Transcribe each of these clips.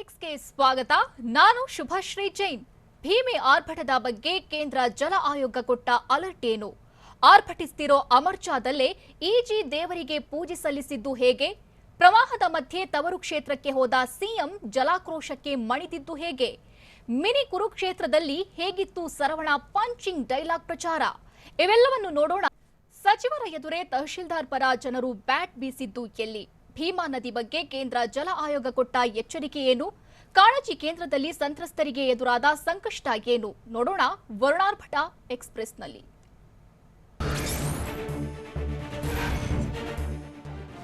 6ಗೆ ಸ್ವಾಗತ. ನಾನು ಶುಭಶ್ರೀ ಜೈನ್. ಭೀಮೆ ಆರ್ಭಟದ ಬಗ್ಗೆ ಕೇಂದ್ರ ಜಲ ಆಯೋಗ ಕೊಟ್ಟ ಅಲರ್ಟ್ ಏನು? ಆರ್ಭಟಿಸ್ತಿರೋ ಅಮರ್ಚಾದಲ್ಲೇ ಇಜಿ ದೇವರಿಗೆ ಪೂಜೆ ಸಲ್ಲಿಸಿದ್ದು ಹೇಗೆ? ಪ್ರವಾಹದ ಮಧ್ಯೆ ತವರು ಕ್ಷೇತ್ರಕ್ಕೆ ಹೋದ ಸಿಎಂ ಜಲಾಕ್ರೋಶಕ್ಕೆ ಮಣಿದಿದ್ದು ಹೇಗೆ? ಮಿನಿ ಕುರುಕ್ಷೇತ್ರದಲ್ಲಿ ಹೇಗಿತ್ತು ಸರವಣ ಪಂಚಿಂಗ್ ಡೈಲಾಗ್ ಪ್ರಚಾರ? ಇವೆಲ್ಲವನ್ನು ನೋಡೋಣ. ಸಚಿವರ ಎದುರೇ ತಹಶೀಲ್ದಾರ್ ಪರ ಜನರು ಬ್ಯಾಟ್ ಬೀಸಿದ್ದು ಎಲ್ಲಿ? ಭೀಮಾ ನದಿ ಬಗ್ಗೆ ಕೇಂದ್ರ ಜಲ ಆಯೋಗ ಕೊಟ್ಟ ಎಚ್ಚರಿಕೆ ಏನು? ಕಾಳಜಿ ಕೇಂದ್ರದಲ್ಲಿ ಸಂತ್ರಸ್ತರಿಗೆ ಎದುರಾದ ಸಂಕಷ್ಟ ಏನು? ನೋಡೋಣ ವರ್ಣಾರ್ಭಟ ಎಕ್ಸ್‌ಪ್ರೆಸ್‌ನಲ್ಲಿ.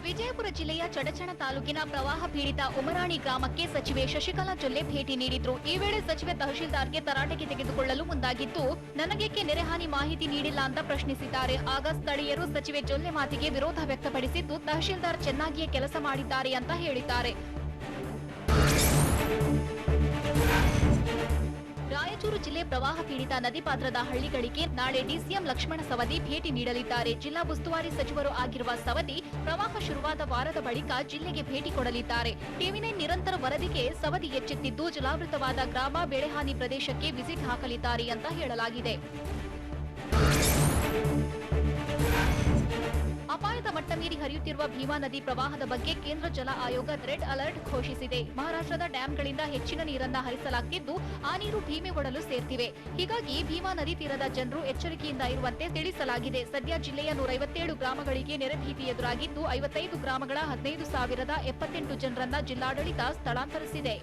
ವಿಜಯಪುರ ಜಿಲ್ಲೆಯ ಚಡಚಣ ತಾಲೂಕಿನ ಪ್ರವಾಹ ಪೀಡಿತ ಉಮರಾಣಿ ಗ್ರಾಮಕ್ಕೆ ಸಚಿವೆ ಶಶಿಕಲಾ ಜೊಲ್ಲೆ ಭೇಟಿ ನೀಡಿದ್ರು. ಈ ವೇಳೆ ಸಚಿವೆ ತಹಶೀಲ್ದಾರ್ಗೆ ತರಾಟೆಗೆ ತೆಗೆದುಕೊಳ್ಳಲು ಮುಂದಾಗಿದ್ದು, ನನಗೇಕೆ ನೆರೆಹಾನಿ ಮಾಹಿತಿ ನೀಡಿಲ್ಲ ಅಂತ ಪ್ರಶ್ನಿಸಿದ್ದಾರೆ. ಆಗ ಸ್ಥಳೀಯರು ಸಚಿವೆ ಜೊಲ್ಲೆ ಮಾತಿಗೆ ವಿರೋಧ ವ್ಯಕ್ತಪಡಿಸಿದ್ದು, ತಹಶೀಲ್ದಾರ್ ಚೆನ್ನಾಗಿಯೇ ಕೆಲಸ ಮಾಡಿದ್ದಾರೆ ಅಂತ ಹೇಳಿದ್ದಾರೆ. ರಾಯಚೂರು ಜಿಲ್ಲೆ ಪ್ರವಾಹ ಪೀಡಿತ ನದಿ ಪಾತ್ರದ ಹಳ್ಳಿಗಳಿಗೆ ನಾಳೆ ಡಿಸಿಎಂ ಲಕ್ಷ್ಮಣ ಸವದಿ ಭೇಟಿ ನೀಡಲಿದ್ದಾರೆ. ಜಿಲ್ಲಾ ಉಸ್ತುವಾರಿ ಸಚಿವರು ಆಗಿರುವ ಸವದಿ ಪ್ರವಾಹ ಶುರುವಾದ ವಾರದ ಬಳಿಕ ಜಿಲ್ಲೆಗೆ ಭೇಟಿ ಕೊಡಲಿದ್ದಾರೆ. ಟಿವಿ9 ನಿರಂತರ ವರದಿಗೆ ಸವದಿ ಎಚ್ಚೆತ್ತಿದ್ದು, ಜಲಾವೃತವಾದ ಗ್ರಾಮ, ಬೆಳೆಹಾನಿ ಪ್ರದೇಶಕ್ಕೆ ವಿಸಿಟ್ ಹಾಕಲಿದ್ದಾರೆ ಅಂತ ಹೇಳಲಾಗಿದೆ. ಅಪಾಯದ ಮಟ್ಟ ಮೀರಿ ಹರಿಯುತ್ತಿರುವ ಭೀಮಾ ನದಿ ಪ್ರವಾಹದ ಬಗ್ಗೆ ಕೇಂದ್ರ ಜಲ ಆಯೋಗ ರೆಡ್ ಅಲರ್ಟ್ ಘೋಷಿಸಿದೆ. ಮಹಾರಾಷ್ಟ್ರದ ಡ್ಯಾಂಗಳಿಂದ ಹೆಚ್ಚಿನ ನೀರನ್ನ ಹರಿಸಲಾಗುತ್ತಿದ್ದು, ಆ ನೀರು ಭೀಮೆ ಒಡಲು ಸೇರ್ತಿವೆ. ಹೀಗಾಗಿ ಭೀಮಾ ನದಿ ತೀರದ ಜನರು ಎಚ್ಚರಿಕೆಯಿಂದ ಇರುವಂತೆ ತಿಳಿಸಲಾಗಿದೆ. ಸದ್ಯ ಜಿಲ್ಲೆಯ 157 ಗ್ರಾಮಗಳಿಗೆ ನೆರೆ ಭೀತಿ ಎದುರಾಗಿದ್ದು, 55 ಗ್ರಾಮಗಳ 15,078 ಜನರನ್ನ ಜಿಲ್ಲಾಡಳಿತ ಸ್ಥಳಾಂತರಿಸಿದೆ.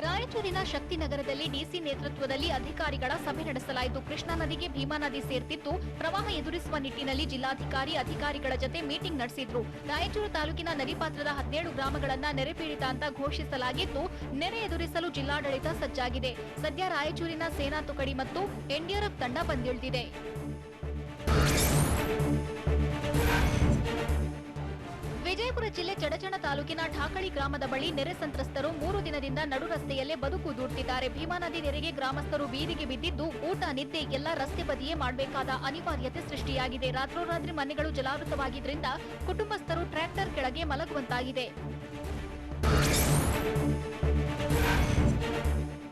ರಾಯಚೂರಿನ ಶಕ್ತಿನಗರದಲ್ಲಿ ಡಿಸಿ ನೇತೃತ್ವದಲ್ಲಿ ಅಧಿಕಾರಿಗಳ ಸಭೆ ನಡೆಸಲಾಯಿತು. ಕೃಷ್ಣಾ ನದಿಗೆ ಭೀಮಾ ನದಿ ಸೇರ್ತಿದ್ದು, ಪ್ರವಾಹ ಎದುರಿಸುವ ನಿಟ್ಟಿನಲ್ಲಿ ಜಿಲ್ಲಾಧಿಕಾರಿ ಅಧಿಕಾರಿಗಳ ಜತೆ ಮೀಟಿಂಗ್ ನಡೆಸಿದ್ರು. ರಾಯಚೂರು ತಾಲೂಕಿನ ನದಿ ಪಾತ್ರದ 17 ಗ್ರಾಮಗಳನ್ನ ನೆರೆ ಪೀಡಿತ ಅಂತ ಘೋಷಿಸಲಾಗಿದ್ದು, ನೆರೆ ಎದುರಿಸಲು ಜಿಲ್ಲಾಡಳಿತ ಸಜ್ಜಾಗಿದೆ. ಸದ್ಯ ರಾಯಚೂರಿನ ಸೇನಾ ತುಕಡಿ ಮತ್ತು ಎನ್ಡಿಆರ್ಎಫ್ ತಂಡ ಬಂದಿಳಿದಿದೆ. ವಿಜಯಪುರ ಜಿಲ್ಲೆ ಚಡಚಣ ತಾಲೂಕಿನ ಠಾಕಳಿ ಗ್ರಾಮದ ಬಳಿ ನೆರೆ ಸಂತ್ರಸ್ತರು 3 ದಿನದಿಂದ ನಡು ರಸ್ತೆಯಲ್ಲೇ ಬದುಕು ದೂಡುತ್ತಿದ್ದಾರೆ. ಭೀಮಾ ನದಿ ನೆರೆಗೆ ಗ್ರಾಮಸ್ಥರು ಬೀದಿಗೆ ಬಿದ್ದಿದ್ದು, ಊಟ ನಿದ್ದೆ ಎಲ್ಲ ರಸ್ತೆ ಬದಿಯೇ ಮಾಡಬೇಕಾದ ಅನಿವಾರ್ಯತೆ ಸೃಷ್ಟಿಯಾಗಿದೆ. ರಾತ್ರೋರಾತ್ರಿ ಮನೆಗಳು ಜಲಾವೃತವಾಗಿದ್ದರಿಂದ ಕುಟುಂಬಸ್ಥರು ಟ್ರ್ಯಾಕ್ಟರ್ ಕೆಳಗೆ ಮಲಗುವಂತಾಗಿದೆ.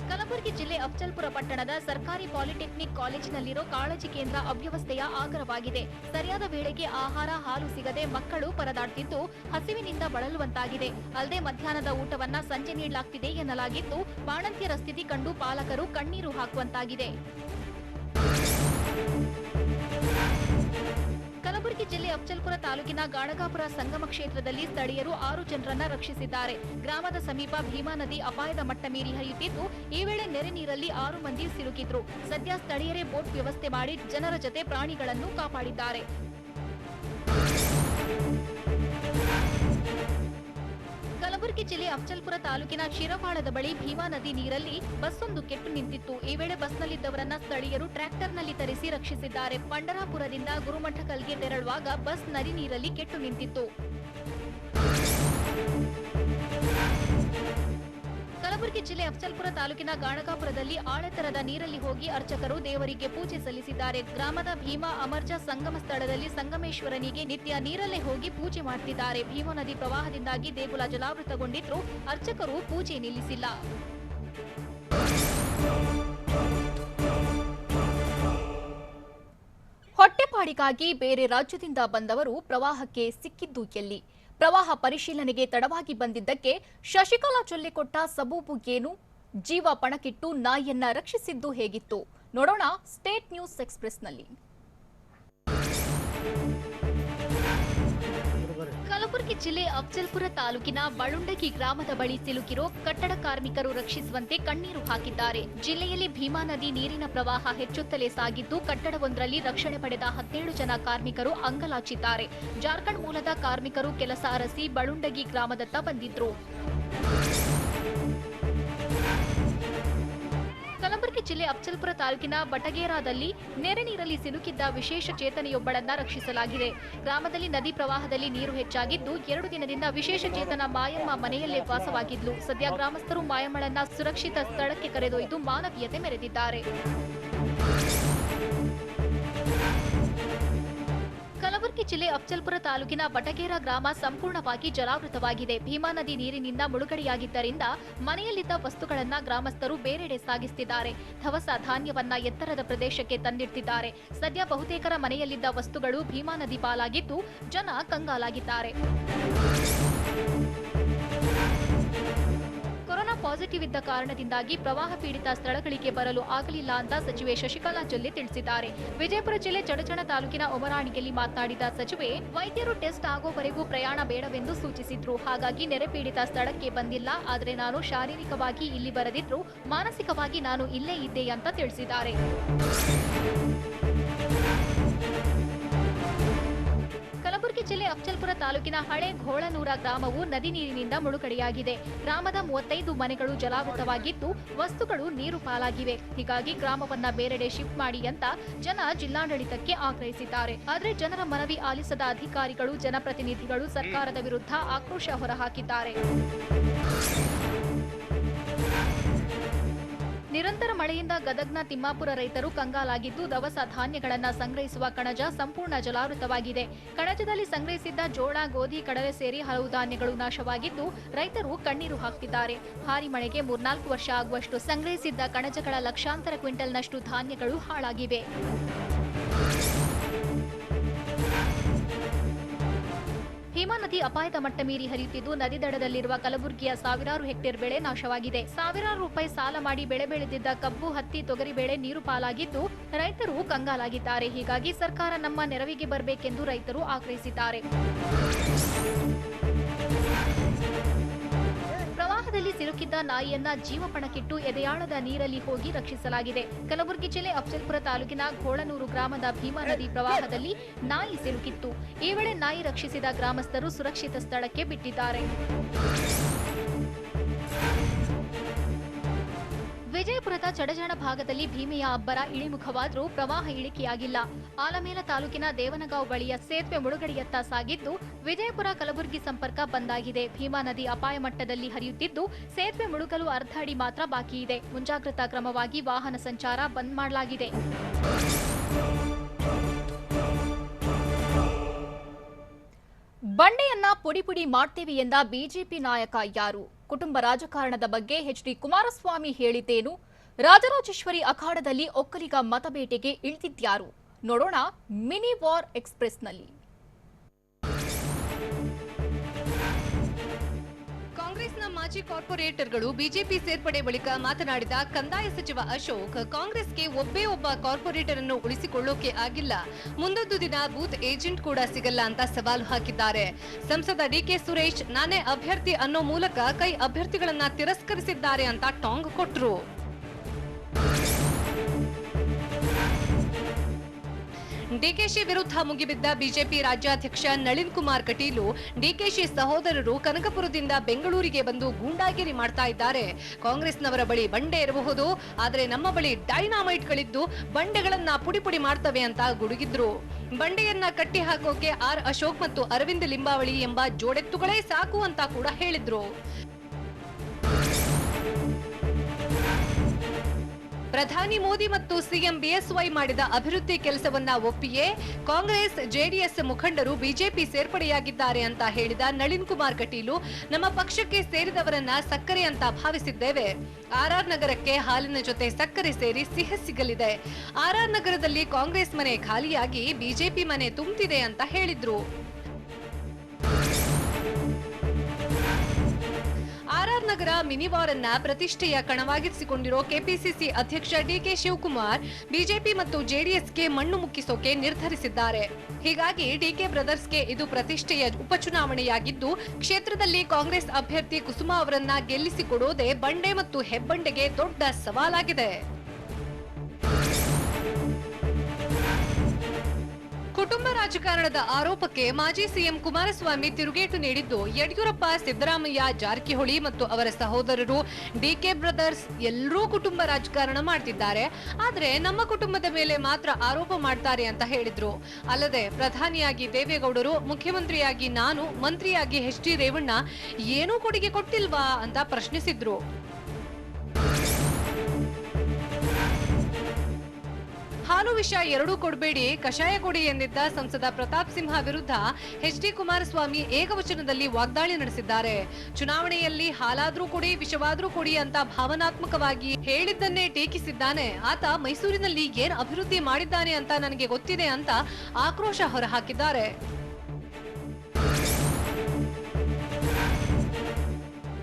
ಕಲಬುರಗಿ ಜಿಲ್ಲೆ ಅಫ್ಜಲ್ಪುರ ಪಟ್ಟಣದ ಸರ್ಕಾರಿ ಪಾಲಿಟೆಕ್ನಿಕ್ ಕಾಲೇಜಿನಲ್ಲಿರೋ ಕಾಳಜಿ ಕೇಂದ್ರ ಅವ್ಯವಸ್ಥೆಯ ಆಗರವಾಗಿದೆ. ಸರಿಯಾದ ವೇಳೆಗೆ ಆಹಾರ, ಹಾಲು ಸಿಗದೆ ಮಕ್ಕಳು ಪರದಾಡ್ತಿದ್ದು, ಹಸಿವಿನಿಂದ ಬಳಲುವಂತಾಗಿದೆ. ಅಲ್ಲದೆ ಮಧ್ಯಾಹ್ನದ ಊಟವನ್ನ ಸಂಜೆ ನೀಡಲಾಗ್ತಿದೆ ಎನ್ನಲಾಗಿದ್ದು, ಬಾಣಂತಿಯರ ಸ್ಥಿತಿ ಕಂಡು ಪಾಲಕರು ಕಣ್ಣೀರು ಹಾಕುವಂತಾಗಿದೆ. ಕಲಬುರಗಿ ಜಿಲ್ಲೆ ಅಫ್ಜಲ್ಪುರ ತಾಲೂಕಿನ ಗಾಣಗಾಪುರ ಸಂಗಮ ಕ್ಷೇತ್ರದಲ್ಲಿ ಸ್ಥಳೀಯರು 6 ಜನರನ್ನ ರಕ್ಷಿಸಿದ್ದಾರೆ. ಗ್ರಾಮದ ಸಮೀಪ ಭೀಮಾ ನದಿ ಅಪಾಯದ ಮಟ್ಟ ಮೀರಿ ಹರಿಯುತ್ತಿದ್ದು, ಈ ವೇಳೆ ನೆರೆ ನೀರಲ್ಲಿ 6 ಮಂದಿ ಸಿಲುಕಿದ್ರು. ಸದ್ಯ ಸ್ಥಳೀಯರೇ ಬೋಟ್ ವ್ಯವಸ್ಥೆ ಮಾಡಿ ಜನರ ಜತೆ ಪ್ರಾಣಿಗಳನ್ನು ಕಾಪಾಡಿದ್ದಾರೆ. ಕಲಬುರಗಿ ಜಿಲ್ಲೆ ಅಫ್ಜಲ್ಪುರ ತಾಲೂಕಿನ ಶಿರವಾಳದ ಬಳಿ ಭೀಮಾ ನದಿ ನೀರಲ್ಲಿ ಬಸ್ಸೊಂದು ಕೆಟ್ಟು ನಿಂತಿತ್ತು. ಈ ವೇಳೆ ಬಸ್ನಲ್ಲಿದ್ದವರನ್ನ ಸ್ಥಳೀಯರು ಟ್ರ್ಯಾಕ್ಟರ್ನಲ್ಲಿ ತರಿಸಿ ರಕ್ಷಿಸಿದ್ದಾರೆ. ಪಂಡರಾಪುರದಿಂದ ಗುರುಮಠಕಲ್ಗೆ ತೆರಳುವಾಗ ಬಸ್ ನದಿ ನೀರಲ್ಲಿ ಕೆಟ್ಟು ನಿಂತಿತ್ತು. ಕಲಬುರಗಿ ಜಿಲ್ಲೆ ಅಫ್ಜಲ್ಪುರ ತಾಲೂಕಿನ ಗಾಣಗಾಪುರದಲ್ಲಿ ಆಳೆತ್ತರದ ನೀರಲ್ಲಿ ಹೋಗಿ ಅರ್ಚಕರು ದೇವರಿಗೆ ಪೂಜೆ ಸಲ್ಲಿಸಿದ್ದಾರೆ. ಗ್ರಾಮದ ಭೀಮಾ ಅಮರ್ಜ ಸಂಗಮ ಸ್ಥಳದಲ್ಲಿ ಸಂಗಮೇಶ್ವರನಿಗೆ ನಿತ್ಯ ನೀರಲ್ಲೇ ಹೋಗಿ ಪೂಜೆ ಮಾಡುತ್ತಿದ್ದಾರೆ. ಭೀಮಾ ನದಿ ಪ್ರವಾಹದಿಂದಾಗಿ ದೇಗುಲ ಜಲಾವೃತಗೊಂಡಿದ್ರು, ಅರ್ಚಕರು ಪೂಜೆ ನಿಲ್ಲಿಸಿಲ್ಲ. ಹೊಟ್ಟೆಪಾಡಿಗಾಗಿ ಬೇರೆ ರಾಜ್ಯದಿಂದ ಬಂದವರು ಪ್ರವಾಹಕ್ಕೆ ಸಿಕ್ಕಿದ್ದು ಎಲ್ಲಿ? ಪ್ರವಾಹ ಪರಿಶೀಲನೆಗೆ ತಡವಾಗಿ ಬಂದಿದ್ದಕ್ಕೆ ಶಶಿಕಲಾ ಜೊಲ್ಲೆ ಕೊಟ್ಟ ಸಬೂಬು ಏನು? ಜೀವ ಪಣಕ್ಕಿಟ್ಟು ನಾಯಿಯನ್ನ ರಕ್ಷಿಸಿದ್ದು ಹೇಗಿತ್ತು? ನೋಡೋಣ ಸ್ಟೇಟ್ ನ್ಯೂಸ್ ಎಕ್ಸ್‌ಪ್ರೆಸ್‌ನಲ್ಲಿ. ಕಲಬುರಗಿ ಜಿಲ್ಲೆ ಅಫ್ಜಲ್ಪುರ ತಾಲೂಕಿನ ಬಳುಂಡಗಿ ಗ್ರಾಮದ ಬಳಿ ಸಿಲುಕಿರೋ ಕಟ್ಟಡ ಕಾರ್ಮಿಕರು ರಕ್ಷಿಸುವಂತೆ ಕಣ್ಣೀರು ಹಾಕಿದ್ದಾರೆ. ಜಿಲ್ಲೆಯಲ್ಲಿ ಭೀಮಾ ನದಿ ನೀರಿನ ಪ್ರವಾಹ ಹೆಚ್ಚುತ್ತಲೇ ಸಾಗಿದ್ದು, ಕಟ್ಟಡವೊಂದರಲ್ಲಿ ರಕ್ಷಣೆ ಪಡೆದ 17 ಜನ ಕಾರ್ಮಿಕರು ಅಂಗಲಾಚಿದ್ದಾರೆ. ಜಾರ್ಖಂಡ್ ಮೂಲದ ಕಾರ್ಮಿಕರು ಕೆಲಸ ಅರಸಿ ಬಳುಂಡಗಿ ಗ್ರಾಮದತ್ತ ಬಂದಿದ್ರು. ಕಲಬುರಗಿ ಜಿಲ್ಲೆ ಅಫ್ಜಲ್ಪುರ ತಾಲೂಕಿನ ಬಟಗೇರಾದಲ್ಲಿ ನೆರೆ ನೀರಲ್ಲಿ ಸಿಲುಕಿದ್ದ ವಿಶೇಷ ಚೇತನೆಯೊಬ್ಬಳನ್ನ ರಕ್ಷಿಸಲಾಗಿದೆ. ಗ್ರಾಮದಲ್ಲಿ ನದಿ ಪ್ರವಾಹದಲ್ಲಿ ನೀರು ಹೆಚ್ಚಾಗಿದ್ದು, 2 ದಿನದಿಂದ ವಿಶೇಷ ಚೇತನ ಮಾಯಮ್ಮ ಮನೆಯಲ್ಲೇ ವಾಸವಾಗಿದ್ಲು. ಸದ್ಯ ಗ್ರಾಮಸ್ಥರು ಮಾಯಮ್ಮಳನ್ನ ಸುರಕ್ಷಿತ ಸ್ಥಳಕ್ಕೆ ಕರೆದೊಯ್ದು ಮಾನವೀಯತೆ ಮೆರೆದಿದ್ದಾರೆ. ಕಲಬುರಗಿ ಜಿಲ್ಲೆ ಅಫ್ಜಲ್ಪುರ ತಾಲೂಕಿನ ಬಟಗೇರ ಗ್ರಾಮ ಸಂಪೂರ್ಣವಾಗಿ ಜಲಾವೃತವಾಗಿದೆ. ಭೀಮಾ ನದಿ ನೀರಿನಿಂದ ಮುಳುಗಡೆಯಾಗಿದ್ದರಿಂದ ಮನೆಯಲ್ಲಿದ್ದ ವಸ್ತುಗಳನ್ನು ಗ್ರಾಮಸ್ಥರು ಬೇರೆಡೆ ಸಾಗಿಸುತ್ತಿದ್ದಾರೆ. ದವಸ ಧಾನ್ಯವನ್ನ ಎತ್ತರದ ಪ್ರದೇಶಕ್ಕೆ ತಂದಿಡ್ತಿದ್ದಾರೆ. ಸದ್ಯ ಬಹುತೇಕರ ಮನೆಯಲ್ಲಿದ್ದ ವಸ್ತುಗಳು ಭೀಮಾ ನದಿ ಪಾಲಾಗಿದ್ದು ಜನ ಕಂಗಾಲಾಗಿದ್ದಾರೆ. ಕೊರೋನಾ ಪಾಸಿಟಿವ್ ಇದ್ದ ಕಾರಣದಿಂದಾಗಿ ಪ್ರವಾಹ ಪೀಡಿತ ಸ್ಥಳಗಳಿಗೆ ಬರಲು ಆಗಲಿಲ್ಲ ಅಂತ ಸಚಿವೆ ಶಶಿಕಲಾ ಜೊಲ್ಲೆ ತಿಳಿಸಿದ್ದಾರೆ. ವಿಜಯಪುರ ಜಿಲ್ಲೆ ಚಡಚಣ ತಾಲೂಕಿನ ಒಮರಾಣಿಯಲ್ಲಿ ಮಾತನಾಡಿದ ಸಚಿವೆ, ವೈದ್ಯರು ಟೆಸ್ಟ್ ಆಗೋವರೆಗೂ ಪ್ರಯಾಣ ಬೇಡವೆಂದು ಸೂಚಿಸಿದ್ರು. ಹಾಗಾಗಿ ನೆರೆ ಪೀಡಿತ ಸ್ಥಳಕ್ಕೆ ಬಂದಿಲ್ಲ. ಆದರೆ ನಾನು ಶಾರೀರಿಕವಾಗಿ ಇಲ್ಲಿ ಬರದಿದ್ರು ಮಾನಸಿಕವಾಗಿ ನಾನು ಇಲ್ಲೇ ಇದ್ದೆ ಅಂತ ತಿಳಿಸಿದ್ದಾರೆ. ಕಲಬುರಗಿ ಜಿಲ್ಲೆ ಅಫ್ಜಲ್ಪುರ ತಾಲೂಕಿನ ಹಳೆ ಘೋಳನೂರ ಗ್ರಾಮವು ನದಿ ನೀರಿನಿಂದ ಮುಳುಗಡೆಯಾಗಿದೆ. ಗ್ರಾಮದ 35 ಮನೆಗಳು ಜಲಾವೃತವಾಗಿದ್ದು ವಸ್ತುಗಳು ನೀರು ಪಾಲಾಗಿವೆ. ಹೀಗಾಗಿ ಗ್ರಾಮವನ್ನ ಬೇರೆಡೆ ಶಿಫ್ಟ್ ಮಾಡಿ ಅಂತ ಜನ ಜಿಲ್ಲಾಡಳಿತಕ್ಕೆ ಆಗ್ರಹಿಸಿದ್ದಾರೆ. ಆದರೆ ಜನರ ಮನವಿ ಆಲಿಸದ ಅಧಿಕಾರಿಗಳು, ಜನಪ್ರತಿನಿಧಿಗಳು ಸರ್ಕಾರದ ವಿರುದ್ಧ ಆಕ್ರೋಶ ಹೊರಹಾಕಿದ್ದಾರೆ. ನಿರಂತರ ಮಳೆಯಿಂದ ಗದಗ್ನ ತಿಮ್ಮಾಪುರ ರೈತರು ಕಂಗಾಲಾಗಿದ್ದು ದವಸ ಧಾನ್ಯಗಳನ್ನು ಸಂಗ್ರಹಿಸುವ ಕಣಜ ಸಂಪೂರ್ಣ ಜಲಾವೃತವಾಗಿದೆ. ಕಣಜದಲ್ಲಿ ಸಂಗ್ರಹಿಸಿದ್ದ ಜೋಳ, ಗೋಧಿ, ಕಡಲೆ ಸೇರಿ ಹಲವು ಧಾನ್ಯಗಳು ನಾಶವಾಗಿದ್ದು ರೈತರು ಕಣ್ಣೀರು ಹಾಕ್ತಿದ್ದಾರೆ. ಭಾರಿ ಮಳೆಗೆ 3-4 ವರ್ಷ ಆಗುವಷ್ಟು ಸಂಗ್ರಹಿಸಿದ್ದ ಕಣಜಗಳ ಲಕ್ಷಾಂತರ ಕ್ವಿಂಟಲ್ನಷ್ಟು ಧಾನ್ಯಗಳು ಹಾಳಾಗಿವೆ. ಭೀಮಾ ನದಿ ಅಪಾಯದ ಮಟ್ಟ ಮೀರಿ ಹರಿಯುತ್ತಿದ್ದು ನದಿ ದಡದಲ್ಲಿರುವ ಕಲಬುರಗಿಯ ಸಾವಿರಾರು ಹೆಕ್ಟೇರ್ ಬೆಳೆ ನಾಶವಾಗಿದೆ. ಸಾವಿರಾರು ರೂಪಾಯಿ ಸಾಲ ಮಾಡಿ ಬೆಳೆ ಬೆಳೆದಿದ್ದ ಕಬ್ಬು, ಹತ್ತಿ, ತೊಗರಿ ಬೆಳೆ ನೀರು ಪಾಲಾಗಿದ್ದು ರೈತರು ಕಂಗಾಲಾಗಿದ್ದಾರೆ. ಹೀಗಾಗಿ ಸರ್ಕಾರ ನಮ್ಮ ನೆರವಿಗೆ ಬರಬೇಕೆಂದು ರೈತರು ಆಗ್ರಹಿಸಿದ್ದಾರೆ. ಪ್ರವಾಹದಲ್ಲಿ ಸಿಲುಕಿದ್ದ ನಾಯಿಯನ್ನ ಜೀವಪಣಕ್ಕಿಟ್ಟು ಎದೆಯಾಳದ ನೀರಲ್ಲಿ ಹೋಗಿ ರಕ್ಷಿಸಲಾಗಿದೆ. ಕಲಬುರಗಿ ಜಿಲ್ಲೆ ಅಫ್ಜಲ್ಪುರ ತಾಲೂಕಿನ ಘೋಳನೂರು ಗ್ರಾಮದ ಭೀಮಾ ನದಿ ಪ್ರವಾಹದಲ್ಲಿ ನಾಯಿ ಸಿಲುಕಿತ್ತು. ಈ ವೇಳೆ ನಾಯಿ ರಕ್ಷಿಸಿದ ಗ್ರಾಮಸ್ಥರು ಸುರಕ್ಷಿತ ಸ್ಥಳಕ್ಕೆ ಬಿಟ್ಟಿದ್ದಾರೆ. ವಿಜಯಪುರದ ಚಡಜಣ ಭಾಗದಲ್ಲಿ ಭೀಮೆಯ ಅಬ್ಬರ ಇಳಿಮುಖವಾದರೂ ಪ್ರವಾಹ ಇಳಿಕೆಯಾಗಿಲ್ಲ. ಆಲಮೇಲ ತಾಲೂಕಿನ ದೇವನಗಾಂವ್ ಬಳಿಯ ಸೇತುವೆ ಮುಳುಗಡೆಯತ್ತ ಸಾಗಿದ್ದು ವಿಜಯಪುರ ಕಲಬುರಗಿ ಸಂಪರ್ಕ ಬಂದಾಗಿದೆ. ಭೀಮಾ ನದಿ ಅಪಾಯ ಮಟ್ಟದಲ್ಲಿ ಹರಿಯುತ್ತಿದ್ದು ಸೇತುವೆ ಮುಳುಗಲು ಅರ್ಧ ಅಡಿ ಮಾತ್ರ ಬಾಕಿ ಇದೆ. ಮುಂಜಾಗ್ರತಾ ಕ್ರಮವಾಗಿ ವಾಹನ ಸಂಚಾರ ಬಂದ್ ಮಾಡಲಾಗಿದೆ. ಬಂಡೆಯನ್ನ ಪುಡಿ ಪುಡಿ ಮಾಡ್ತೇವೆ ಎಂದ ಬಿಜೆಪಿ ನಾಯಕ ಯಾರು? ಕುಟುಂಬ ರಾಜಕಾರಣದ ಬಗ್ಗೆ ಎಚ್.ಡಿ. ಕುಮಾರಸ್ವಾಮಿ ಹೇಳಿದ್ದೇನು? ರಾಜರಾಜೇಶ್ವರಿ ಅಖಾಡದಲ್ಲಿ ಒಕ್ಕಲಿಗ ಮತಬೇಟೆಗೆ ಇಳಿದಿದ್ಯಾರು? ನೋಡೋಣ ಮಿನಿ ವಾರ್ ಎಕ್ಸ್‌ಪ್ರೆಸ್‌ನಲ್ಲಿ. ಕಾಂಗ್ರೆಸ್ನ ಮಾಜಿ ಕಾರ್ಪೊರೇಟರ್ಗಳು ಬಿಜೆಪಿ ಸೇರ್ಪಡೆ ಬಳಿಕ ಮಾತನಾಡಿದ ಕಂದಾಯ ಸಚಿವ ಅಶೋಕ್, ಕಾಂಗ್ರೆಸ್ಗೆ ಒಬ್ಬೇ ಒಬ್ಬ ಕಾರ್ಪೊರೇಟರ್ ಅನ್ನು ಉಳಿಸಿಕೊಳ್ಳೋಕೆ ಆಗಿಲ್ಲ, ಮುಂದೊಂದು ದಿನ ಬೂತ್ ಏಜೆಂಟ್ ಕೂಡ ಸಿಗಲ್ಲ ಅಂತ ಸವಾಲು ಹಾಕಿದ್ದಾರೆ. ಸಂಸದ ಡಿಕೆ ಸುರೇಶ್ ನಾನೇ ಅಭ್ಯರ್ಥಿ ಅನ್ನೋ ಮೂಲಕ ಕೈ ಅಭ್ಯರ್ಥಿಗಳನ್ನ ತಿರಸ್ಕರಿಸಿದ್ದಾರೆ ಅಂತ ಟಾಂಗ್ ಕೊಟ್ರು. ಡಿಕೆಶಿ ವಿರುದ್ಧ ಮುಗಿಬಿದ್ದ ಬಿಜೆಪಿ ರಾಜ್ಯಾಧ್ಯಕ್ಷ ನಳಿನ್ ಕುಮಾರ್ ಕಟೀಲು, ಡಿಕೆಶಿ ಸಹೋದರರು ಕನಕಪುರದಿಂದ ಬೆಂಗಳೂರಿಗೆ ಬಂದು ಗೂಂಡಾಗಿರಿ ಮಾಡ್ತಾ ಇದ್ದಾರೆ. ಕಾಂಗ್ರೆಸ್ನವರ ಬಳಿ ಬಂಡೆ ಇರಬಹುದು, ಆದರೆ ನಮ್ಮ ಬಳಿ ಡೈನಾಮೈಟ್ಗಳಿದ್ದು ಬಂಡೆಗಳನ್ನ ಪುಡಿ ಪುಡಿ ಮಾಡ್ತವೆ ಅಂತ ಗುಡುಗಿದ್ರು. ಬಂಡೆಯನ್ನ ಕಟ್ಟಿ ಹಾಕೋಕೆ ಆರ್ ಅಶೋಕ್ ಮತ್ತು ಅರವಿಂದ್ ಲಿಂಬಾವಳಿ ಎಂಬ ಜೋಡೆತ್ತುಗಳೇ ಸಾಕು ಅಂತ ಕೂಡ ಹೇಳಿದ್ರು. ಪ್ರಧಾನಿ ಮೋದಿ ಮತ್ತು ಸಿಎಂ ಬಿಎಸ್ವೈ ಮಾಡಿದ ಅಭಿವೃದ್ಧಿ ಕೆಲಸವನ್ನ ಒಪ್ಪಿಯೇ ಕಾಂಗ್ರೆಸ್ ಜೆಡಿಎಸ್ ಮುಖಂಡರು ಬಿಜೆಪಿ ಸೇರ್ಪಡೆಯಾಗಿದ್ದಾರೆ ಅಂತ ಹೇಳಿದ ನಳಿನ್ ಕುಮಾರ್ ಕಟೀಲು, ನಮ್ಮ ಪಕ್ಷಕ್ಕೆ ಸೇರಿದವರನ್ನ ಸಕ್ಕರೆ ಅಂತ ಭಾವಿಸಿದ್ದೇವೆ. ಆರ್ಆರ್ ನಗರಕ್ಕೆ ಹಾಲಿನ ಜೊತೆ ಸಕ್ಕರೆ ಸೇರಿ ಸಿಹಿ ಸಿಗಲಿದೆ. ಆರ್ಆರ್ ನಗರದಲ್ಲಿ ಕಾಂಗ್ರೆಸ್ ಮನೆ ಖಾಲಿಯಾಗಿ ಬಿಜೆಪಿ ಮನೆ ತುಂಬುತ್ತಿದೆ ಅಂತ ಹೇಳಿದ್ರು. ಆರ್ಆರ್ ನಗರ ಮಿನಿವಾರ್ ಅನ್ನ ಪ್ರತಿಷ್ಠೆಯ ಕಣವಾಗಿರಿಸಿಕೊಂಡಿರೋ ಕೆಪಿಸಿಸಿ ಅಧ್ಯಕ್ಷ ಡಿಕೆ ಶಿವಕುಮಾರ್ ಬಿಜೆಪಿ ಮತ್ತು ಜೆಡಿಎಸ್ಗೆ ಮಣ್ಣು ಮುಕ್ಕಿಸೋಕೆ ನಿರ್ಧರಿಸಿದ್ದಾರೆ. ಹೀಗಾಗಿ ಡಿಕೆ ಬ್ರದರ್ಸ್ಗೆ ಇದು ಪ್ರತಿಷ್ಠೆಯ ಉಪಚುನಾವಣೆಯಾಗಿದ್ದು, ಕ್ಷೇತ್ರದಲ್ಲಿ ಕಾಂಗ್ರೆಸ್ ಅಭ್ಯರ್ಥಿ ಕುಸುಮಾ ಅವರನ್ನ ಗೆಲ್ಲಿಸಿಕೊಡೋದೇ ಬಂಡೆ ಮತ್ತು ಹೆಬ್ಬಂಡೆಗೆ ದೊಡ್ಡ ಸವಾಲಾಗಿದೆ. ಕುಟುಂಬ ರಾಜಕಾರಣದ ಆರೋಪಕ್ಕೆ ಮಾಜಿ ಸಿಎಂ ಕುಮಾರಸ್ವಾಮಿ ತಿರುಗೇಟು ನೀಡಿದ್ದು, ಯಡಿಯೂರಪ್ಪ, ಸಿದ್ದರಾಮಯ್ಯ, ಜಾರಕಿಹೊಳಿ ಮತ್ತು ಅವರ ಸಹೋದರರು ಡಿಕೆ ಬ್ರದರ್ಸ್ ಎಲ್ಲರೂ ಕುಟುಂಬ ರಾಜಕಾರಣ ಮಾಡ್ತಿದ್ದಾರೆ, ಆದ್ರೆ ನಮ್ಮ ಕುಟುಂಬದ ಮೇಲೆ ಮಾತ್ರ ಆರೋಪ ಮಾಡ್ತಾರೆ ಅಂತ ಹೇಳಿದ್ರು. ಅಲ್ಲದೆ ಪ್ರಧಾನಿಯಾಗಿ ದೇವೇಗೌಡರು, ಮುಖ್ಯಮಂತ್ರಿಯಾಗಿ ನಾನು, ಮಂತ್ರಿಯಾಗಿ ಎಚ್.ಡಿ. ರೇವಣ್ಣ ಏನೂ ಕೊಡುಗೆ ಕೊಟ್ಟಿಲ್ವಾ ಅಂತ ಪ್ರಶ್ನಿಸಿದ್ರು. ಹಾಲು ವಿಷ ಎರಡೂ ಕೊಡಬೇಡಿ, ಕಷಾಯ ಕೊಡಿ ಎಂದಿದ್ದ ಸಂಸದ ಪ್ರತಾಪ್ ಸಿಂಹ ವಿರುದ್ಧ ಎಚ್.ಡಿ. ಕುಮಾರಸ್ವಾಮಿ ಏಕವಚನದಲ್ಲಿ ವಾಗ್ದಾಳಿ ನಡೆಸಿದ್ದಾರೆ. ಚುನಾವಣೆಯಲ್ಲಿ ಹಾಲಾದ್ರೂ ಕೊಡಿ, ವಿಷವಾದ್ರೂ ಕೊಡಿ ಅಂತ ಭಾವನಾತ್ಮಕವಾಗಿ ಹೇಳಿದ್ದನ್ನೇ ಟೀಕಿಸಿದ್ದಾನೆ. ಆತ ಮೈಸೂರಿನಲ್ಲಿ ಏನ್ ಅಭಿವೃದ್ಧಿ ಮಾಡಿದ್ದಾನೆ ಅಂತ ನನಗೆ ಗೊತ್ತಿದೆ ಅಂತ ಆಕ್ರೋಶ ಹೊರಹಾಕಿದ್ದಾರೆ.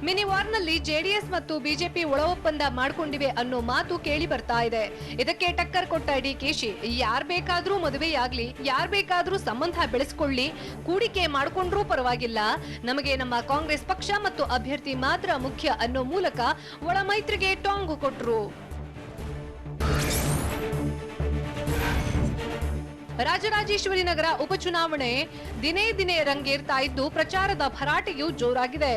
ಮಿನಿ ವಾರ್ನಲ್ಲಿ ಜೆಡಿಎಸ್ ಮತ್ತು ಬಿಜೆಪಿ ಒಳ ಒಪ್ಪಂದ ಮಾಡಿಕೊಂಡಿವೆ ಅನ್ನೋ ಮಾತು ಕೇಳಿ ಬರ್ತಾ ಇದೆ. ಇದಕ್ಕೆ ಟಕ್ಕರ್ ಕೊಟ್ಟ ಡಿಕೆಶಿ, ಯಾರ್ ಬೇಕಾದ್ರೂ ಮದುವೆಯಾಗ್ಲಿ, ಯಾರ್ ಬೇಕಾದ್ರೂ ಸಂಬಂಧ ಬೆಳೆಸ್ಕೊಳ್ಳಿ, ಕೂಡಿಕೆ ಮಾಡ್ಕೊಂಡ್ರೂ ಪರವಾಗಿಲ್ಲ, ನಮಗೆ ನಮ್ಮ ಕಾಂಗ್ರೆಸ್ ಪಕ್ಷ ಮತ್ತು ಅಭ್ಯರ್ಥಿ ಮಾತ್ರ ಮುಖ್ಯ ಅನ್ನೋ ಮೂಲಕ ಒಳ ಮೈತ್ರಿಗೆ ಟಾಂಗು ಕೊಟ್ರು. ರಾಜರಾಜೇಶ್ವರಿ ನಗರ ಉಪಚುನಾವಣೆ ದಿನೇ ದಿನೇ ರಂಗೇರ್ತಾ ಇದ್ದು ಪ್ರಚಾರದ ಭರಾಟೆಯೂ ಜೋರಾಗಿದೆ.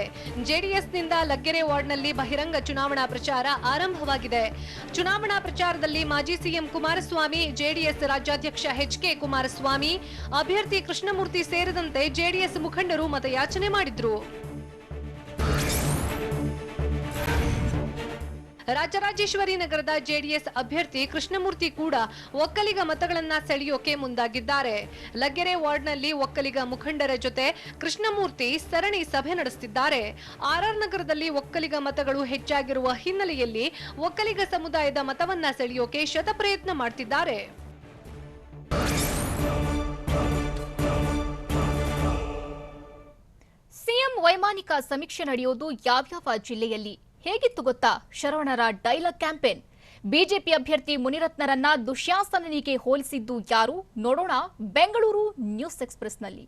ಜೆಡಿಎಸ್ನಿಂದ ಲಗ್ಗೆರೆ ವಾರ್ಡ್ನಲ್ಲಿ ಬಹಿರಂಗ ಚುನಾವಣಾ ಪ್ರಚಾರ ಆರಂಭವಾಗಿದೆ. ಚುನಾವಣಾ ಪ್ರಚಾರದಲ್ಲಿ ಮಾಜಿ ಸಿಎಂ ಕುಮಾರಸ್ವಾಮಿ, ಜೆಡಿಎಸ್ ರಾಜ್ಯಾಧ್ಯಕ್ಷ ಎಚ್.ಕೆ. ಕುಮಾರಸ್ವಾಮಿ, ಅಭ್ಯರ್ಥಿ ಕೃಷ್ಣಮೂರ್ತಿ ಸೇರಿದಂತೆ ಜೆಡಿಎಸ್ ಮುಖಂಡರು ಮತಯಾಚನೆ ಮಾಡಿದ್ರು. ರಾಜರಾಜೇಶ್ವರಿ ನಗರದ ಜೆಡಿಎಸ್ ಅಭ್ಯರ್ಥಿ ಕೃಷ್ಣಮೂರ್ತಿ ಕೂಡ ಒಕ್ಕಲಿಗ ಮತಗಳನ್ನ ಸೆಳೆಯೋಕೆ ಮುಂದಾಗಿದ್ದಾರೆ. ಲಗ್ಗೆರೆ ವಾರ್ಡ್ನಲ್ಲಿ ಒಕ್ಕಲಿಗ ಮುಖಂಡರ ಜೊತೆ ಕೃಷ್ಣಮೂರ್ತಿ ಸರಣಿ ಸಭೆ ನಡೆಸುತ್ತಿದ್ದಾರೆ. ಆರ್ಆರ್ ನಗರದಲ್ಲಿ ಒಕ್ಕಲಿಗ ಮತಗಳು ಹೆಚ್ಚಾಗಿರುವ ಹಿನ್ನೆಲೆಯಲ್ಲಿ ಒಕ್ಕಲಿಗ ಸಮುದಾಯದ ಮತವನ್ನ ಸೆಳೆಯೋಕೆ ಶತಪ್ರಯತ್ನ ಮಾಡ್ತಿದ್ದಾರೆ. ಸಿಎಂ ವೈಮಾನಿಕ ಸಮೀಕ್ಷೆ ನಡೆಯೋದು ಯಾವ್ಯಾವ ಜಿಲ್ಲೆಯಲ್ಲಿ? ಹೇಗಿತ್ತು ಗೊತ್ತಾ ಶರವಣರ ಡೈಲಾಗ್ ಕ್ಯಾಂಪೇನ್? ಬಿಜೆಪಿ ಅಭ್ಯರ್ಥಿ ಮುನಿರತ್ನರನ್ನ ದುಶ್ಯಾಸನನಿಗೆ ಹೋಲಿಸಿದ್ದು ಯಾರು? ನೋಡೋಣ ಬೆಂಗಳೂರು ನ್ಯೂಸ್ ಎಕ್ಸ್‌ಪ್ರೆಸ್ನಲ್ಲಿ.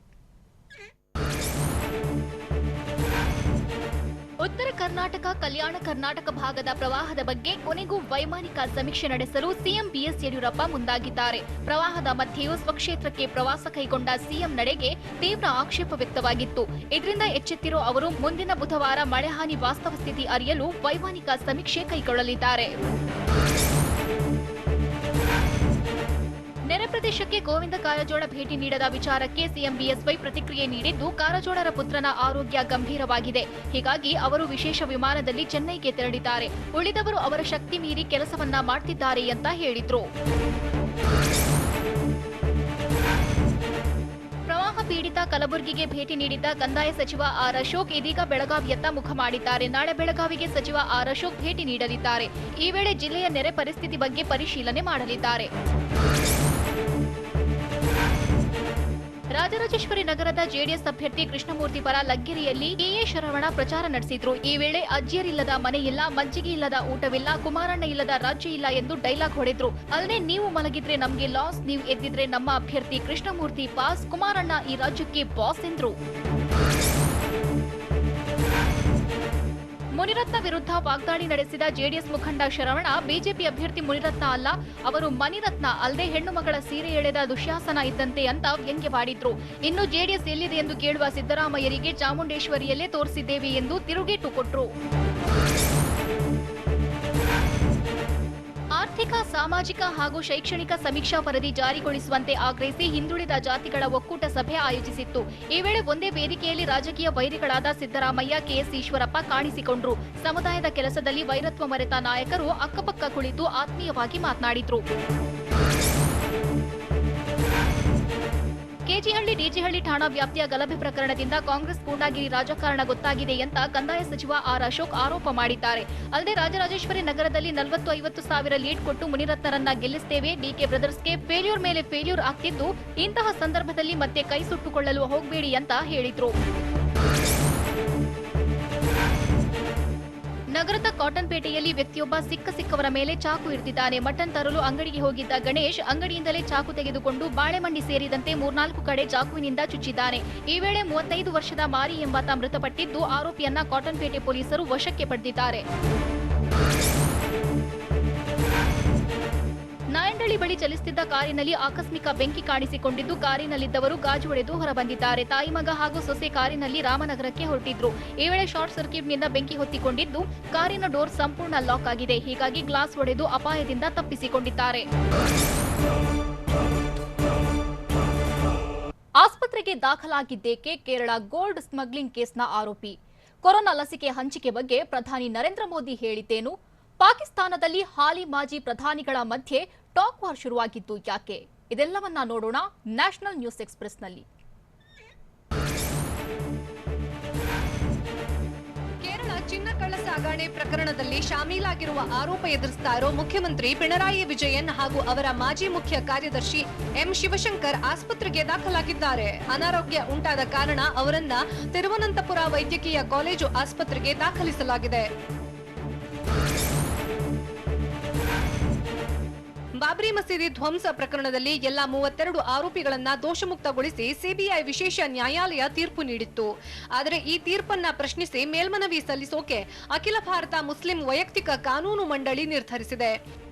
ಉತ್ತರ ಕರ್ನಾಟಕ, ಕಲ್ಯಾಣ ಕರ್ನಾಟಕ ಭಾಗದ ಪ್ರವಾಹದ ಬಗ್ಗೆ ಕೊನೆಗೂ ವೈಮಾನಿಕ ಸಮೀಕ್ಷೆ ನಡೆಸಲು ಸಿಎಂ ಬಿಎಸ್ ಯಡಿಯೂರಪ್ಪ ಮುಂದಾಗಿದ್ದಾರೆ. ಪ್ರವಾಹದ ಮಧ್ಯೆಯೂ ಸ್ವಕ್ಷೇತ್ರಕ್ಕೆ ಪ್ರವಾಸ ಕೈಗೊಂಡ ಸಿಎಂ ನಡೆಗೆ ತೀವ್ರ ಆಕ್ಷೇಪ ವ್ಯಕ್ತವಾಗಿತ್ತು. ಇದರಿಂದ ಎಚ್ಚೆತ್ತಿರೋ ಅವರು ಮುಂದಿನ ಬುಧವಾರ ಮಳೆ ಹಾನಿ ವಾಸ್ತವ ಸ್ಥಿತಿ ಅರಿಯಲು ವೈಮಾನಿಕ ಸಮೀಕ್ಷೆ ಕೈಗೊಳ್ಳಲಿದ್ದಾರೆ. ನೆರೆ ಪ್ರದೇಶಕ್ಕೆ ಗೋವಿಂದ ಕಾರಜೋಳ ಭೇಟಿ ನೀಡದ ವಿಚಾರಕ್ಕೆ ಸಿಎಂ ಬಿಎಸ್ವೈ ಪ್ರತಿಕ್ರಿಯೆ ನೀಡಿದ್ದು, ಕಾರಜೋಳರ ಪುತ್ರನ ಆರೋಗ್ಯ ಗಂಭೀರವಾಗಿದೆ, ಹೀಗಾಗಿ ಅವರು ವಿಶೇಷ ವಿಮಾನದಲ್ಲಿ ಚೆನ್ನೈಗೆ ತೆರಳಿದ್ದಾರೆ. ಉಳಿದವರು ಅವರ ಶಕ್ತಿ ಮೀರಿ ಕೆಲಸವನ್ನ ಮಾಡ್ತಿದ್ದಾರೆ ಅಂತ ಹೇಳಿದ್ರು. ಪ್ರವಾಹ ಪೀಡಿತ ಕಲಬುರಗಿಗೆ ಭೇಟಿ ನೀಡಿದ್ದ ಕಂದಾಯ ಸಚಿವ ಆರ್ ಅಶೋಕ್ ಇದೀಗ ಬೆಳಗಾವಿಯತ್ತ ಮುಖ ಮಾಡಿದ್ದಾರೆ. ನಾಳೆ ಬೆಳಗಾವಿಗೆ ಸಚಿವ ಆರ್ ಅಶೋಕ್ ಭೇಟಿ ನೀಡಲಿದ್ದಾರೆ. ಈ ವೇಳೆ ಜಿಲ್ಲೆಯ ನೆರೆ ಪರಿಸ್ಥಿತಿ ಬಗ್ಗೆ ಪರಿಶೀಲನೆ ಮಾಡಲಿದ್ದಾರೆ. ರಾಜರಾಜೇಶ್ವರಿ ನಗರದ ಜೆಡಿಎಸ್ ಅಭ್ಯರ್ಥಿ ಕೃಷ್ಣಮೂರ್ತಿ ಪರ ಲಗ್ಗೆರೆಯಲ್ಲಿ ಎ ಶರವಣ ಪ್ರಚಾರ ನಡೆಸಿದ್ರು. ಈ ವೇಳೆ ಅಜ್ಜಿಯರಿಲ್ಲದ ಮನೆ ಇಲ್ಲ, ಮಜ್ಜಿಗೆ ಇಲ್ಲದ ಊಟವಿಲ್ಲ, ಕುಮಾರಣ್ಣ ಇಲ್ಲದ ರಾಜ್ಯ ಇಲ್ಲ ಎಂದು ಡೈಲಾಗ್ ಹೊಡೆದ್ರು. ಅಲ್ಲದೆ ನೀವು ಮಲಗಿದ್ರೆ ನಮ್ಗೆ ಲಾಸ್, ನೀವು ಎದ್ದಿದ್ರೆ ನಮ್ಮ ಅಭ್ಯರ್ಥಿ ಕೃಷ್ಣಮೂರ್ತಿ ಪಾಸ್, ಕುಮಾರಣ್ಣ ಈ ರಾಜ್ಯಕ್ಕೆ ಬಾಸ್ ಎಂದ್ರು. ಮುನಿರತ್ನ ವಿರುದ್ಧ ವಾಗ್ದಾಳಿ ನಡೆಸಿದ ಜೆಡಿಎಸ್ ಮುಖಂಡ ಶರವಣ, ಬಿಜೆಪಿ ಅಭ್ಯರ್ಥಿ ಮುನಿರತ್ನ ಅಲ್ಲ, ಅವರು ಮಣಿರತ್ನ, ಅಲ್ಲದೆ ಹೆಣ್ಣು ಮಗಳ ಸೀರೆ ಎಳೆದ ದುಶ್ಯಾಸನ ಇದ್ದಂತೆ ಅಂತ ವ್ಯಂಗ್ಯವಾಡಿದ್ರು. ಇನ್ನು ಜೆಡಿಎಸ್ ಎಲ್ಲಿದೆ ಎಂದು ಕೇಳುವ ಸಿದ್ದರಾಮಯ್ಯರಿಗೆ ಚಾಮುಂಡೇಶ್ವರಿಯಲ್ಲೇ ತೋರಿಸಿದ್ದೇವೆ ಎಂದು ತಿರುಗೇಟು ಕೊಟ್ರು. ಆರ್ಥಿಕ, ಸಾಮಾಜಿಕ ಹಾಗೂ ಶೈಕ್ಷಣಿಕ ಸಮೀಕ್ಷಾ ವರದಿ ಜಾರಿಗೊಳಿಸುವಂತೆ ಆಗ್ರಹಿಸಿ ಹಿಂದುಳಿದ ಜಾತಿಗಳ ಒಕ್ಕೂಟ ಸಭೆ ಆಯೋಜಿಸಿತ್ತು. ಈ ವೇಳೆ ಒಂದೇ ವೇದಿಕೆಯಲ್ಲಿ ರಾಜಕೀಯ ವೈರಿಗಳಾದ ಸಿದ್ದರಾಮಯ್ಯ, ಕೆಎಸ್ ಈಶ್ವರಪ್ಪ ಕಾಣಿಸಿಕೊಂಡ್ರು. ಸಮುದಾಯದ ಕೆಲಸದಲ್ಲಿ ವೈರತ್ವ ಮರೆತ ನಾಯಕರು ಅಕ್ಕಪಕ್ಕ ಕುಳಿತು ಆತ್ಮೀಯವಾಗಿ ಮಾತನಾಡಿದ್ರು. ಕೆಜಿಹಳ್ಳಿ, ಡಿಜಿಹಳ್ಳಿ ಠಾಣಾ ವ್ಯಾಪ್ತಿಯ ಗಲಭೆ ಪ್ರಕರಣದಿಂದ ಕಾಂಗ್ರೆಸ್ ಗೂಂಡಾಗಿರಿ ರಾಜಕಾರಣ ಗೊತ್ತಾಗಿದೆ ಅಂತ ಕಂದಾಯ ಸಚಿವ ಆರ್ ಅಶೋಕ್ ಆರೋಪ ಮಾಡಿದ್ದಾರೆ. ಅಲ್ಲದೆ ರಾಜರಾಜೇಶ್ವರಿ ನಗರದಲ್ಲಿ 40-50 ಸಾವಿರ ಲೀಡ್ ಕೊಟ್ಟು ಮುನಿರತ್ನರನ್ನ ಗೆಲ್ಲಿಸುತ್ತೇವೆ, ಡಿಕೆ ಬ್ರದರ್ಸ್ಗೆ ಫೇಲ್ಯೂರ್ ಮೇಲೆ ಫೇಲ್ಯೂರ್ ಆಗ್ತಿದ್ದು, ಇಂತಹ ಸಂದರ್ಭದಲ್ಲಿ ಮತ್ತೆ ಕೈ ಸುಟ್ಟುಕೊಳ್ಳಲು ಹೋಗಬೇಡಿ ಅಂತ ಹೇಳಿದ್ರು. ನಗರದ ಕಾಟನ್ಪೇಟೆಯಲ್ಲಿ ವ್ಯಕ್ತಿಯೊಬ್ಬ ಸಿಕ್ಕವರ ಮೇಲೆ ಚಾಕು ಇರಿದಿದ್ದಾನೆ. ಮಟನ್ ತರಲು ಅಂಗಡಿಗೆ ಹೋಗಿದ್ದ ಗಣೇಶ್ ಅಂಗಡಿಯಿಂದಲೇ ಚಾಕು ತೆಗೆದುಕೊಂಡು ಬಾಳೆಮಂಡಿ ಸೇರಿದಂತೆ 3-4 ಕಡೆ ಚಾಕುವಿನಿಂದ ಚುಚ್ಚಿದ್ದಾನೆ. ಈ ವೇಳೆ 35 ವರ್ಷದ ಮಾರಿ ಎಂಬಾತ ಮೃತಪಟ್ಟಿದ್ದು, ಆರೋಪಿಯನ್ನ ಕಾಟನ್ಪೇಟೆ ಪೊಲೀಸರು ವಶಕ್ಕೆ ಪಡೆದಿದ್ದಾರೆ. ನಾಯಂಡಳ್ಳಿ ಬಳಿ ಚಲಿಸುತ್ತಿದ್ದ ಕಾರಿನಲ್ಲಿ ಆಕಸ್ಮಿಕ ಬೆಂಕಿ ಕಾಣಿಸಿಕೊಂಡಿದ್ದು, ಕಾರಿನಲ್ಲಿದ್ದವರು ಗಾಜು ಒಡೆದು ಹೊರಬಂದಿದ್ದಾರೆ. ತಾಯಿ ಮಗ ಹಾಗೂ ಸೊಸೆ ಕಾರಿನಲ್ಲಿ ರಾಮನಗರಕ್ಕೆ ಹೊರಟಿದ್ರು. ಈ ವೇಳೆ ಶಾರ್ಟ್ ಸರ್ಕ್ಯೂಟ್ನಿಂದ ಬೆಂಕಿ ಹೊತ್ತಿಕೊಂಡಿದ್ದು, ಕಾರಿನ ಡೋರ್ ಸಂಪೂರ್ಣ ಲಾಕ್ ಆಗಿದೆ. ಹೀಗಾಗಿ ಗ್ಲಾಸ್ ಒಡೆದು ಅಪಾಯದಿಂದ ತಪ್ಪಿಸಿಕೊಂಡಿದ್ದಾರೆ. ಆಸ್ಪತ್ರೆಗೆ ದಾಖಲಾಗಿದ್ದೇಕೆ? ಕೇರಳ ಗೋಲ್ಡ್ ಸ್ಮಗ್ಲಿಂಗ್ ಕೇಸ್ನ ಆರೋಪಿ. ಕೊರೋನಾ ಲಸಿಕೆ ಹಂಚಿಕೆ ಬಗ್ಗೆ ಪ್ರಧಾನಿ ನರೇಂದ್ರ ಮೋದಿ ಹೇಳಿದ್ದೇನು? ಪಾಕಿಸ್ತಾನದಲ್ಲಿ ಹಾಲಿ ಮಾಜಿ ಪ್ರಧಾನಿಗಳ ಮಧ್ಯೆ ಟಾಕ್ ವಾರ್ ಶುರುವಾಗಿದ್ದು ಯಾಕೆ? ಇದೆಲ್ಲವನ್ನ ನೋಡೋಣ ನ್ಯಾಷನಲ್ ನ್ಯೂಸ್ ಎಕ್ಸ್‌ಪ್ರೆಸ್‌ನಲ್ಲಿ. ಚಿನ್ನ ಕಳ್ಳ ಸಾಗಣೆ ಪ್ರಕರಣದಲ್ಲಿ ಶಾಮೀಲಾಗಿರುವ ಆರೋಪ ಎದುರಿಸ್ತಾ ಇರೋ ಮುಖ್ಯಮಂತ್ರಿ ಪಿಣರಾಯಿ ವಿಜಯನ್ ಹಾಗೂ ಅವರ ಮಾಜಿ ಮುಖ್ಯ ಕಾರ್ಯದರ್ಶಿ ಎಂ ಶಿವಶಂಕರ್ ಆಸ್ಪತ್ರೆಗೆ ದಾಖಲಾಗಿದ್ದಾರೆ. ಅನಾರೋಗ್ಯ ಉಂಟಾದ ಕಾರಣ ಅವರನ್ನ ತಿರುವನಂತಪುರ ವೈದ್ಯಕೀಯ ಕಾಲೇಜು ಆಸ್ಪತ್ರೆಗೆ ದಾಖಲಿಸಲಾಗಿದೆ. ಬಾಬ್ರಿ ಮಸೀದಿ ಧ್ವಂಸ ಪ್ರಕರಣದಲ್ಲಿ ಎಲ್ಲಾ 32 ಆರೋಪಿಗಳನ್ನ ದೋಷಮುಕ್ತಗೊಳಿಸಿ ಸಿಬಿಐ ವಿಶೇಷ ನ್ಯಾಯಾಲಯ ತೀರ್ಪು ನೀಡಿತ್ತು. ಆದರೆ ಈ ತೀರ್ಪನ್ನ ಪ್ರಶ್ನಿಸಿ ಮೇಲ್ಮನವಿ ಸಲ್ಲಿಸೋಕೆ ಅಖಿಲ ಭಾರತ ಮುಸ್ಲಿಂ ವೈಯಕ್ತಿಕ ಕಾನೂನು ಮಂಡಳಿ ನಿರ್ಧರಿಸಿದೆ.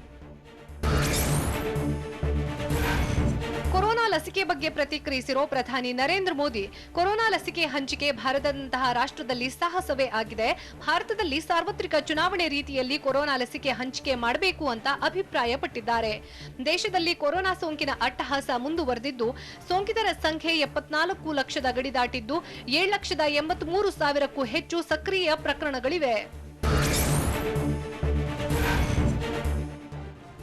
ಕೊರೋನಾ ಲಸಿಕೆ ಬಗ್ಗೆ ಪ್ರತಿಕ್ರಿಯಿಸಿರೋ ಪ್ರಧಾನಿ ನರೇಂದ್ರ ಮೋದಿ, ಕೊರೋನಾ ಲಸಿಕೆ ಹಂಚಿಕೆ ಭಾರತದಂತಹ ರಾಷ್ಟ್ರದಲ್ಲಿ ಸಾಹಸವೇ ಆಗಿದೆ. ಭಾರತದಲ್ಲಿ ಸಾರ್ವತ್ರಿಕ ಚುನಾವಣೆ ರೀತಿಯಲ್ಲಿ ಕೊರೋನಾ ಲಸಿಕೆ ಹಂಚಿಕೆ ಮಾಡಬೇಕು ಅಂತ ಅಭಿಪ್ರಾಯಪಟ್ಟಿದ್ದಾರೆ. ದೇಶದಲ್ಲಿ ಕೊರೋನಾ ಸೋಂಕಿನ ಅಟ್ಟಹಾಸ ಮುಂದುವರೆದಿದ್ದು, ಸೋಂಕಿತರ ಸಂಖ್ಯೆ 74 ಲಕ್ಷದ ಗಡಿ ದಾಟಿದ್ದು, 7,83,000ಕ್ಕೂ ಹೆಚ್ಚು ಸಕ್ರಿಯ ಪ್ರಕರಣಗಳಿವೆ.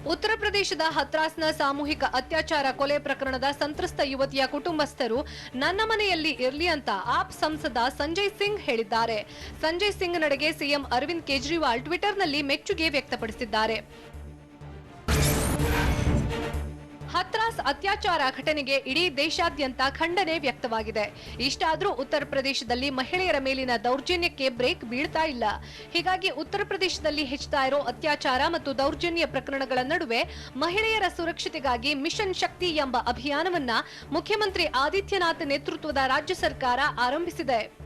ಉತ್ತರ ಪ್ರದೇಶದ ಹತ್ರಾಸ್ನ ಸಾಮೂಹಿಕ ಅತ್ಯಾಚಾರ ಕೊಲೆ ಪ್ರಕರಣದ ಸಂತ್ರಸ್ತ ಯುವತಿಯ ಕುಟುಂಬಸ್ಥರು ನನ್ನ ಮನೆಯಲ್ಲಿ ಇರಲಿ ಅಂತ ಆಪ್ ಸಂಸದ ಸಂಜಯ್ ಸಿಂಗ್ ಹೇಳಿದ್ದಾರೆ. ಸಂಜಯ್ ಸಿಂಗ್ ನಡೆಗೆ ಸಿಎಂ ಅರವಿಂದ್ ಕೇಜ್ರಿವಾಲ್ ಟ್ವಿಟರ್ನಲ್ಲಿ ಮೆಚ್ಚುಗೆ ವ್ಯಕ್ತಪಡಿಸಿದ್ದಾರೆ. ಹತ್ರಾಸ್ ಅತ್ಯಾಚಾರ ಘಟನೆಗೆ ಇಡೀ ದೇಶಾದ್ಯಂತ ಖಂಡನೆ ವ್ಯಕ್ತವಾಗಿದೆ. ಇಷ್ಟಾದರೂ ಉತ್ತರ ಪ್ರದೇಶದಲ್ಲಿ ಮಹಿಳೆಯರ ಮೇಲಿನ ದೌರ್ಜನ್ಯಕ್ಕೆ ಬ್ರೇಕ್ ಬೀಳ್ತಾ ಇಲ್ಲ. ಹೀಗಾಗಿ ಉತ್ತರ ಪ್ರದೇಶದಲ್ಲಿ ಹೆಚ್ಚುತ್ತಾ ಇರೋ ಅತ್ಯಾಚಾರ ಮತ್ತು ದೌರ್ಜನ್ಯ ಪ್ರಕರಣಗಳ ನಡುವೆ ಮಹಿಳೆಯರ ಸುರಕ್ಷತೆಗಾಗಿ ಮಿಷನ್ ಶಕ್ತಿ ಎಂಬ ಅಭಿಯಾನವನ್ನ ಮುಖ್ಯಮಂತ್ರಿ ಆದಿತ್ಯನಾಥ್ ನೇತೃತ್ವದ ರಾಜ್ಯ ಸರ್ಕಾರ ಆರಂಭಿಸಿದೆ.